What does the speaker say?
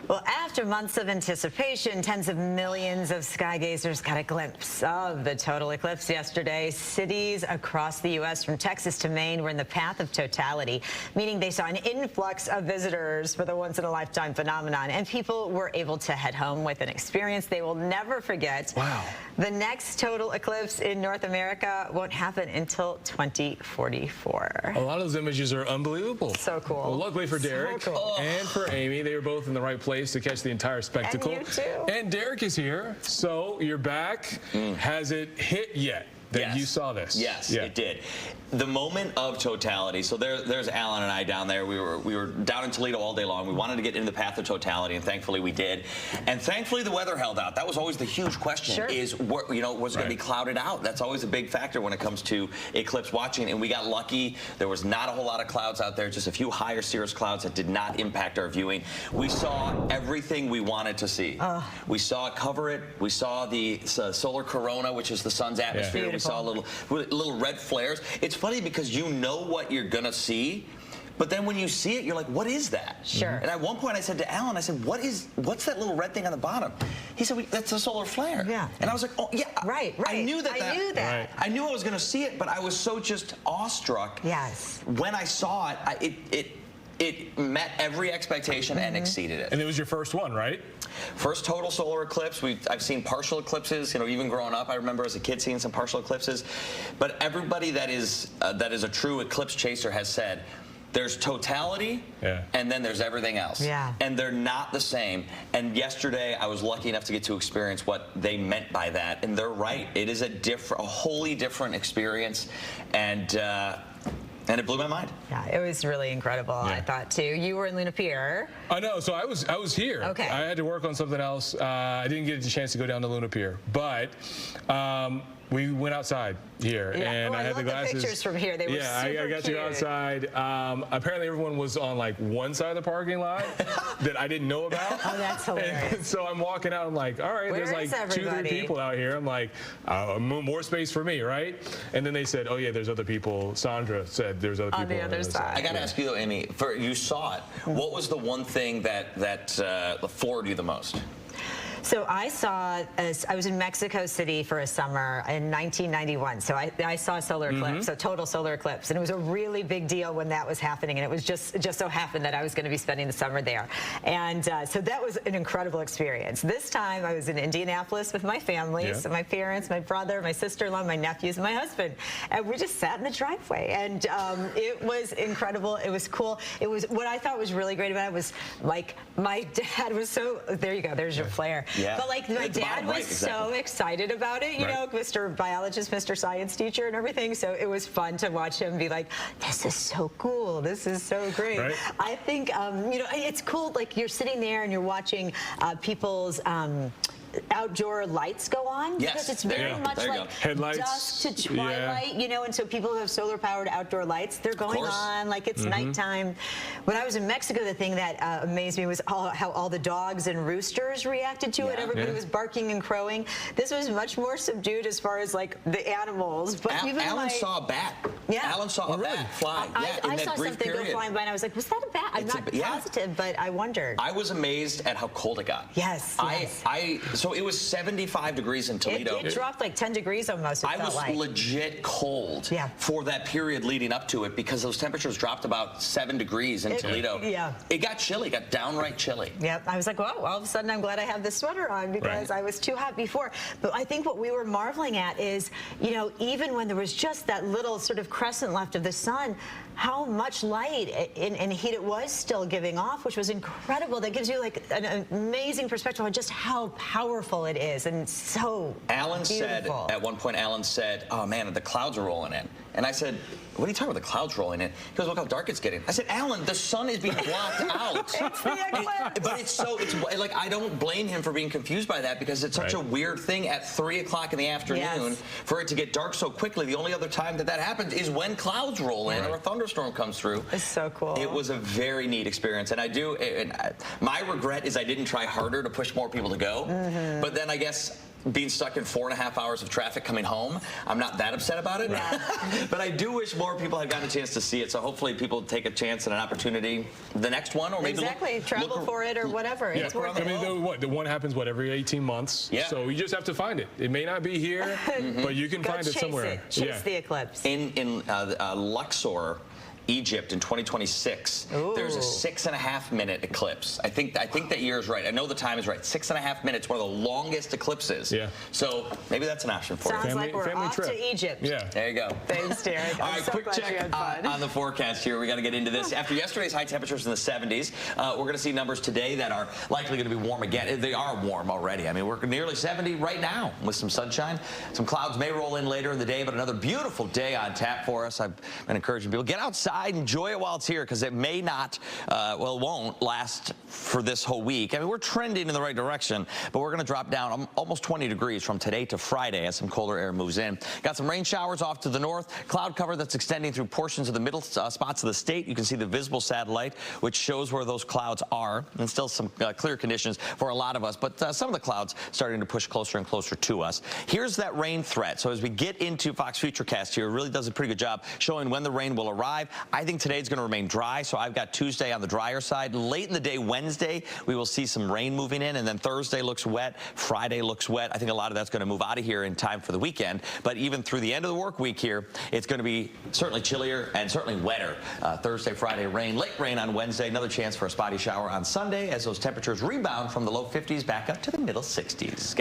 Well, after months of anticipation, tens of millions of sky gazers got a glimpse of the total eclipse yesterday. Cities across the U.S. from Texas to Maine were in the path of totality, meaning they saw an influx of visitors for the once-in-a-lifetime phenomenon, and people were able to head home with an experience they will never forget. Wow. The next total eclipse in North America won't happen until 2044. A lot of those images are unbelievable. So cool. Well, luckily for Derek and for Amy, they were both in the right place to catch the entire spectacle. And you too. And Derek is here, so you're back. Has it hit yet that you saw this? Yes, it did. The moment of totality. So there's Alan and I down there. We were down in Toledo all day long. We wanted to get into the path of totality, and thankfully we did. And thankfully the weather held out. That was always the huge question: is was it going to be clouded out? That's always a big factor when it comes to eclipse watching. And we got lucky. There was not a whole lot of clouds out there. Just a few higher cirrus clouds that did not impact our viewing. We saw everything we wanted to see. We saw it cover it. We saw the solar corona, which is the sun's atmosphere. We saw little red flares. It's funny because you know what you're gonna see, but then when you see it, you're like, what is that? Sure. And at one point I said to Alan, I said, what's that little red thing on the bottom? He said, that's a solar flare. Yeah. And I was like, oh yeah, right. I knew that. Right. I knew I was gonna see it, but I was so just awestruck. Yes. When I saw it, it met every expectation and exceeded it. And it was your first one, right? First total solar eclipse. I've seen partial eclipses. Even growing up, I remember as a kid seeing some partial eclipses. But everybody that is a true eclipse chaser has said, there's totality, and then there's everything else. Yeah. And they're not the same. And yesterday, I was lucky enough to get to experience what they meant by that. And they're right. It is a wholly different experience. And it blew my mind. Yeah, it was really incredible, I thought, too. You were in Luna Pier. I know, so I was here. Okay. I had to work on something else. I didn't get a chance to go down to Luna Pier, but we went outside here, and I had the glasses. The pictures from here. They were super I got to go outside. Apparently, everyone was on like one side of the parking lot that I didn't know about. Oh, that's hilarious. And so I'm walking out. I'm like, all right, there's like 2-3 people out here. I'm like, more space for me, right? And then they said, oh yeah, there's other people. Sandra said there's other people on the other side. I got to ask you though, Amy. You saw it. What was the one thing that floored you the most? So I was in Mexico City for a summer in 1991. So I saw a solar eclipse, a total solar eclipse, and it was a really big deal when that was happening. And it was just so happened that I was going to be spending the summer there, and so that was an incredible experience. This time I was in Indianapolis with my family, so my parents, my brother, my sister-in-law, my nephews, and my husband, and we just sat in the driveway, and it was incredible. It was cool. It was what I thought was really great about it was like my dad was so. There you go. There's your flare. Yeah. But like my dad was so excited about it, you know, Mr. Biologist, Mr. Science teacher and everything. So it was fun to watch him be like, this is so cool. This is so great. I think, it's cool. Like you're sitting there and you're watching people's outdoor lights go on, because it's very much like headlights, dusk to twilight, and so people who have solar powered outdoor lights, they're going on like it's nighttime. When I was in Mexico, the thing that amazed me was how all the dogs and roosters reacted to it. Everybody was barking and crowing. This was much more subdued as far as like the animals. But Alan saw a bat. Alan saw a bat fly. I saw something go flying by and I was like, was that a bat? I'm not positive, but I wondered. I was amazed at how cold it got. Yes. So it was 75 degrees in Toledo. It dropped like 10 degrees almost. I was legit cold for that period leading up to it, because those temperatures dropped about 7 degrees in Toledo. It got chilly, got downright chilly. Yep. I was like, well, all of a sudden I'm glad I have this sweater on, because I was too hot before. But I think what we were marveling at is, even when there was just that little sort of crescent left of the sun, how much light and heat it was still giving off, which was incredible. That gives you like an amazing perspective on just how powerful it is, and so beautiful. At one point, Alan said, oh man, the clouds are rolling in. And I said, what are you talking about, the clouds rolling in? He goes, look how dark it's getting. I said, Alan, the sun is being blocked out. It's the eclipse. But it's like, I don't blame him for being confused by that, because it's such a weird thing at 3 o'clock in the afternoon for it to get dark so quickly. The only other time that happens is when clouds roll in or a thunderstorm comes through. It's so cool. It was a very neat experience. And my regret is I didn't try harder to push more people to go. But then I guess being stuck in 4.5 hours of traffic coming home, I'm not that upset about it. Yeah. But I do wish more people had gotten a chance to see it. So hopefully people take a chance and an opportunity the next one, or maybe travel for it or whatever. Yeah. It's worth I mean, the one happens every 18 months. Yeah. So you just have to find it. It may not be here, but you can find it somewhere. Chase the eclipse. In Luxor, Egypt in 2026, there's a 6.5-minute eclipse. I think that year is right. I know the time is right. 6.5 minutes, one of the longest eclipses. Yeah. So maybe that's an option for you. Sounds like we're off to Egypt. Yeah. There you go. Thanks, Derek. All right, quick check on the forecast here. We got to get into this. After yesterday's high temperatures in the 70s, we're going to see numbers today that are likely going to be warm again. They are warm already. I mean, we're nearly 70 right now with some sunshine. Some clouds may roll in later in the day, but another beautiful day on tap for us. I've been encouraging people, get outside, enjoy it while it's here, because it may not, well, it won't last for this whole week. I mean, we're trending in the right direction, but we're going to drop down almost 20 degrees from today to Friday as some colder air moves in. Got some rain showers off to the north, cloud cover that's extending through portions of the middle spots of the state. You can see the visible satellite, which shows where those clouds are, and still some clear conditions for a lot of us, but some of the clouds starting to push closer and closer to us. Here's that rain threat. So as we get into Fox Futurecast here, it really does a pretty good job showing when the rain will arrive. I think today's going to remain dry, so I've got Tuesday on the drier side. Late in the day, Wednesday, we will see some rain moving in, and then Thursday looks wet, Friday looks wet. I think a lot of that's going to move out of here in time for the weekend, but even through the end of the work week here, it's going to be certainly chillier and certainly wetter. Thursday, Friday, rain, late rain on Wednesday, another chance for a spotty shower on Sunday as those temperatures rebound from the low 50s back up to the middle 60s.